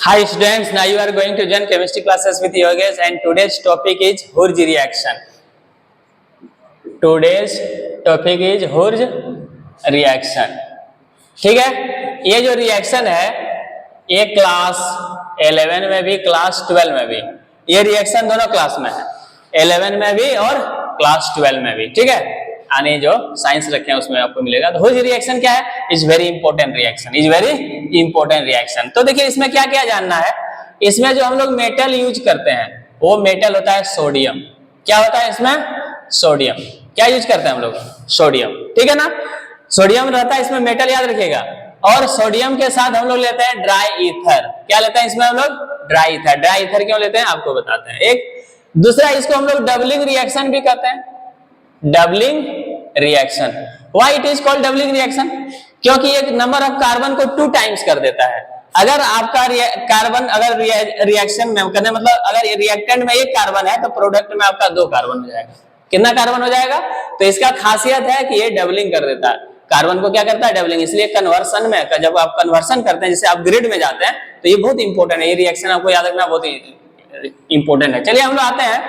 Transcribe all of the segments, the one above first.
Hi students, now you are going to join chemistry classes with Yogesh and today's topic is Hurj reaction. Today's topic is Hurj reaction. ठीक है, ये जो reaction है ये class 11 में भी class 12 में भी, ये रिएक्शन दोनों क्लास में है, 11 में भी और क्लास 12 में भी। ठीक है, यानी जो साइंस रखे हैं उसमें आपको मिलेगा। तो हुर्ज रिएक्शन क्या है? Is very important reaction, is very important reaction. तो देखिए इसमें क्या क्या जानना है। इसमें जो हम लोग मेटल यूज करते हैं वो मेटल होता है सोडियम। क्या होता है इसमें? सोडियम। क्या यूज करते हैं हम लोग? सोडियम। ठीक है ना, सोडियम रहता है इसमें मेटल, याद रखिएगा। और सोडियम के साथ हम लोग लेते हैं ड्राई ईथर। क्या लेते हैं इसमें हम लोग? Dry ether. ड्राई ईथर क्यों लेते हैं आपको बताते हैं। एक दूसरा, इसको हम लोग डबलिंग रिएक्शन भी कहते हैं, doubling reaction. Why it is called doubling reaction? क्योंकि एक नंबर ऑफ कार्बन को 2 टाइम्स कर देता है। अगर आपका कार्बन अगर रिएक्शन में करने मतलब अगर रिएक्टेंट में 1 कार्बन है तो प्रोडक्ट में आपका 2 कार्बन हो जाएगा। कितना कार्बन हो जाएगा? तो इसका खासियत है कि ये डबलिंग कर देता है, कार्बन को क्या करता है? डबलिंग। इसलिए कन्वर्सन में जब आप कन्वर्सन करते हैं, जैसे आप ग्रिड में जाते हैं, तो ये बहुत इंपॉर्टेंट है, ये रिएक्शन आपको याद रखना बहुत इंपॉर्टेंट है। चलिए हम लोग आते हैं,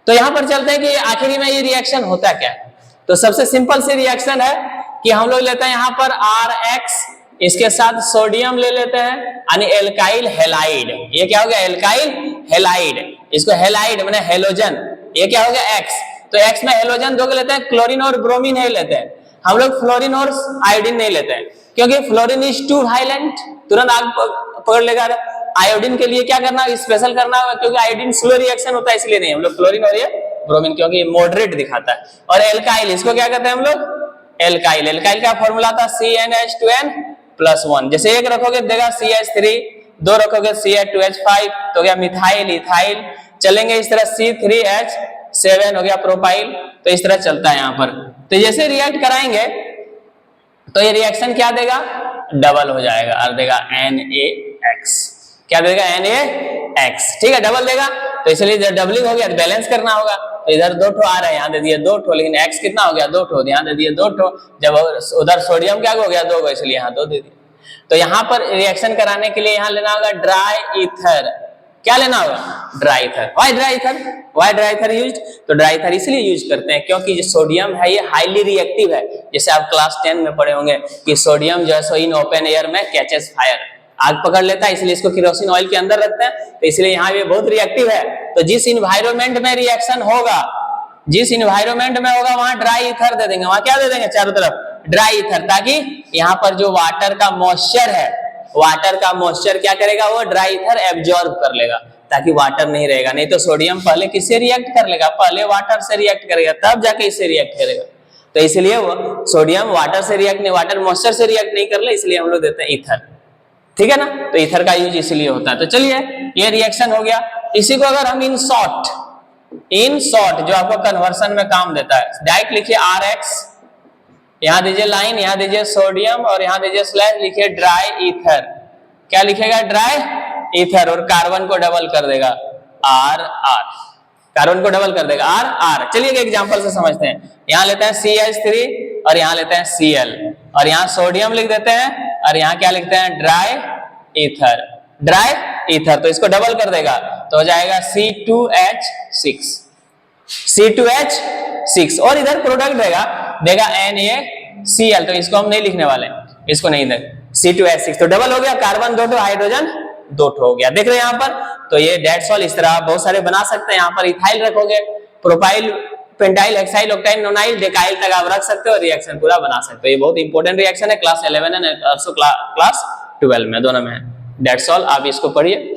तो यहां पर चलते हैं कि आखिरी में ये रिएक्शन होता क्या है। तो सबसे सिंपल सी रिएक्शन है कि हम लोग लेते हैं यहां पर RX, इसके साथ सोडियम ले लेते हैं, यानी एल्काइल हैलाइड। ये क्या हो गया? Alkyl halide. इसको हैलाइड माने हेलोजन, ये क्या हो गया? X। तो X में हेलोजन 2 लेते हैं, क्लोरीन और ब्रोमीन नहीं लेते हैं हम लोग, फ्लोरीन और आयोडीन नहीं लेते हैं, क्योंकि फ्लोरीन इज टू वायलेंट, तुरंत आग पकड़ लेगा। आयोडीन के लिए क्या करना, स्पेशल करना होगा, क्योंकि आयोडीन स्लो रिएक्शन होता है, इसलिए नहीं हम लोग फ्लोरीन और ये ब्रोमीन, क्योंकि मॉडरेट दिखाता है। और एल्काइल, इसको क्या कहते हैं हम लोग? एल्काइल। एल्काइल का फॉर्मूला था CnH2n+1। जैसे 1 रखोगे देगा CH3, 2 रखोगे CH2H5, तो गया मिथाइल, इथाइल। चलेंगे इस तरह C3H7 हो गया प्रोपाइल। तो इस तरह चलता है यहाँ पर। तो जैसे रिएक्ट कराएंगे तो ये रिएक्शन क्या देगा? डबल हो जाएगा और देगा NaX। क्या देगा? NaX। ठीक है, डबल देगा। तो इसलिए जब डबलिंग हो गया तो बैलेंस करना होगा। तो इधर 2 ठो आ रहे हैं, यहाँ दे दिए 2 ठो, लेकिन X कितना हो गया? 2 ठो, यहाँ दे दिए 2 ठो। जब उधर सोडियम क्या हो गया? 2 को, इसलिए यहाँ 2 दे दिए। तो यहाँ पर रिएक्शन कराने के लिए यहाँ लेना होगा ड्राई ईथर। क्या लेना होगा? Dry ether. Why dry ether? Why dry ether used? तो ड्राई ईथर इसलिए यूज करते हैं क्योंकि जो सोडियम है ये हाईली रिएक्टिव है। जैसे आप क्लास 10 में पढ़े होंगे कि सोडियम जो है सो इन ओपन एयर में कैचेस फायर, आग पकड़ लेता है, इसलिए इसको केरोसिन ऑयल के अंदर रखते हैं। तो इसलिए यहाँ ये बहुत रिएक्टिव है। तो जिस इन्वायरमेंट में रिएक्शन होगा, जिस इन्वायरमेंट में होगा, वहां ड्राई ईथर दे देंगे। वहां क्या दे देंगे? चारों तरफ ड्राई ईथर, ताकि यहाँ पर जो वाटर का मॉइस्चर है, वाटर का मॉइस्चर क्या करेगा? वो ड्राई ईथर एब्जॉर्ब कर लेगा, ताकि वाटर नहीं रहेगा। नहीं तो सोडियम पहले किससे रिएक्ट कर लेगा? पहले वाटर से रिएक्ट करेगा, तब जाके इससे रिएक्ट करेगा। तो इसलिए वो सोडियम वाटर से रिएक्ट नहीं, वाटर मॉइस्चर से रिएक्ट नहीं कर ले, इसलिए हम लोग देते हैं ईथर। ठीक है ना, तो ईथर का यूज इसलिए होता है। तो चलिए ये रिएक्शन हो गया। इसी को अगर हम इन शॉर्ट जो आपको कन्वर्सन में काम देता है, डायरेक्ट लिखिए RX, यहां दीजिए लाइन, यहां दीजिए सोडियम और यहां दीजिए स्लैश, लिखिए ड्राई ईथर। क्या लिखेगा? Dry ether. और कार्बन को डबल कर देगा RR, कार्बन को डबल कर देगा RR। चलिए एक एग्जांपल से समझते हैं। यहां लेते हैं CH3 और यहां लेते हैं Cl, और यहां सोडियम लिख देते हैं, और यहां क्या लिखते हैं? Dry ether. ड्राई ईथर, तो इसको डबल कर देगा तो हो जाएगा C2H6। और इधर प्रोडक्ट देगा NaCl। तो इसको हम नहीं लिखने वाले, इसको नहीं देंगे, C2H6। तो डबल हो गया, कार्बन 2 ठो, हाइड्रोजन 2 ठो हो गया। देख रहे हैं यहाँ पर। तो ये डेट्स ऑल, इस तरह आप बहुत सारे बना सकते हैं। यहाँ पर इथाइल रखोगे, propyl, pentyl, hexyl, octyl, nonyl, डेकाइल तक आप रख सकते हो, रिएक्शन पूरा बना सकते हो। ये बहुत इंपॉर्टेंट रिएक्शन है, क्लास 11 एंड आल्सो क्लास 12 में, दोनों में है। डेट्स ऑल, आप इसको पढ़िए।